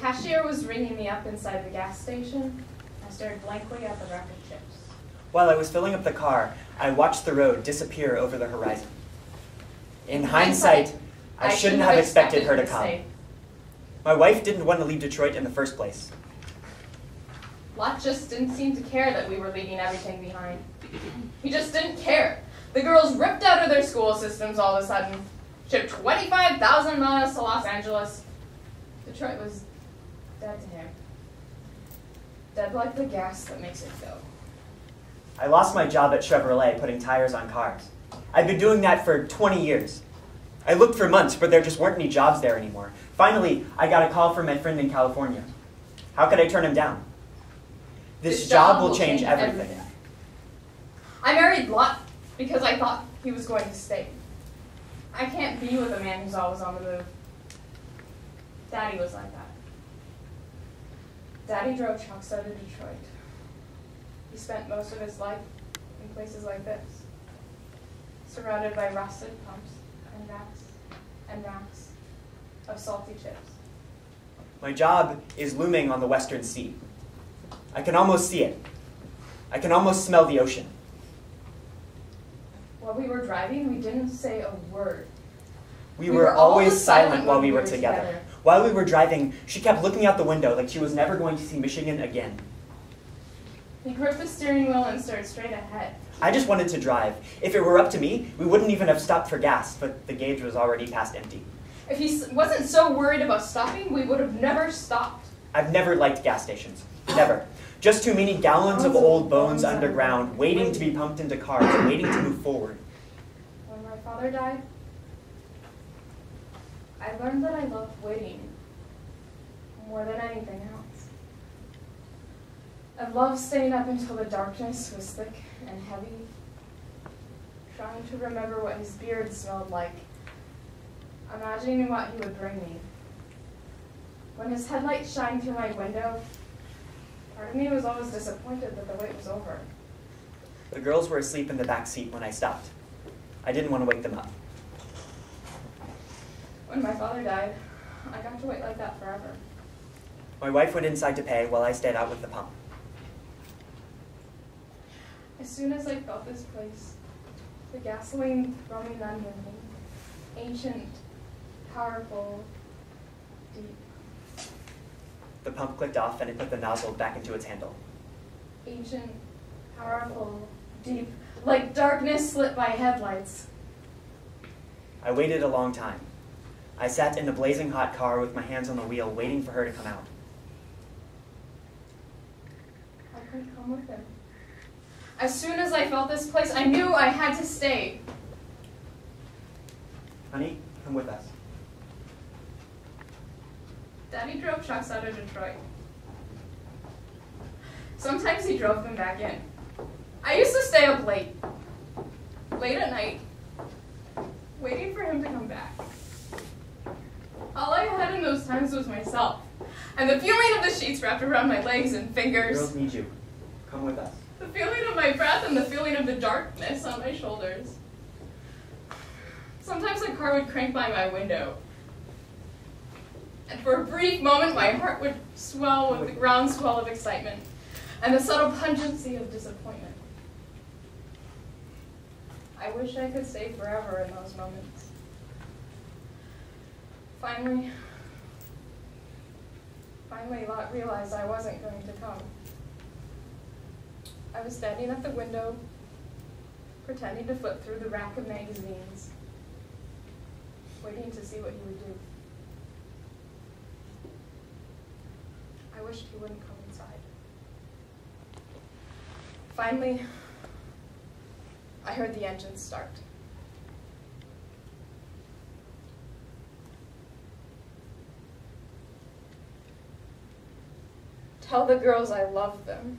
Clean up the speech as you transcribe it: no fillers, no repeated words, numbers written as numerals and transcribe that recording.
cashier was ringing me up inside the gas station. I stared blankly at the rack of chips. While I was filling up the car, I watched the road disappear over the horizon. In hindsight, I shouldn't have expected her to come. My wife didn't want to leave Detroit in the first place. Locke just didn't seem to care that we were leaving everything behind. He just didn't care. The girls ripped out of their school systems all of a sudden, shipped 25,000 miles to Los Angeles. Detroit was dead to him. Dead like the gas that makes it go. I lost my job at Chevrolet putting tires on cars. I'd been doing that for 20 years. I looked for months, but there just weren't any jobs there anymore. Finally, I got a call from my friend in California. How could I turn him down? This job will change everything. I married Locke because I thought he was going to stay. I can't be with a man who's always on the move. Daddy was like that. Daddy drove trucks out of Detroit. He spent most of his life in places like this, surrounded by rusted pumps and racks of salty chips. My job is looming on the Western Sea. I can almost see it. I can almost smell the ocean. While we were driving, we didn't say a word. We were always silent while we were together. While we were driving, she kept looking out the window like she was never going to see Michigan again. He gripped the steering wheel and stared straight ahead. I just wanted to drive. If it were up to me, we wouldn't even have stopped for gas, but the gauge was already past empty. If he wasn't so worried about stopping, we would have never stopped. I've never liked gas stations. Never. Just too many gallons of old bones underground, waiting to be pumped into cars, waiting to move forward. When my father died, I learned that I loved waiting more than anything else. I loved staying up until the darkness was thick and heavy, trying to remember what his beard smelled like, imagining what he would bring me. When his headlights shined through my window, part of me was always disappointed that the wait was over. The girls were asleep in the back seat when I stopped. I didn't want to wake them up. When my father died, I got to wait like that forever. My wife went inside to pay while I stayed out with the pump. As soon as I felt this place, the gasoline thrumming under me, ancient, powerful, deep. The pump clicked off and it put the nozzle back into its handle. Ancient, powerful, deep, like darkness lit by headlights. I waited a long time. I sat in the blazing hot car with my hands on the wheel, waiting for her to come out. I couldn't come with him. As soon as I felt this place, I knew I had to stay. Honey, come with us. Daddy drove trucks out of Detroit. Sometimes he drove them back in. I used to stay up late at night, waiting for him to come back. All I had in those times was myself, and the feeling of the sheets wrapped around my legs and fingers. The girls need you. Come with us. The feeling of my breath and the feeling of the darkness on my shoulders. Sometimes a car would crank by my window, and for a brief moment my heart would swell with the groundswell of excitement and the subtle pungency of disappointment. I wish I could stay forever in those moments. Finally, Lot realized I wasn't going to come. I was standing at the window, pretending to flip through the rack of magazines, waiting to see what he would do. I wished he wouldn't come inside. Finally, I heard the engines start. Tell the girls I love them.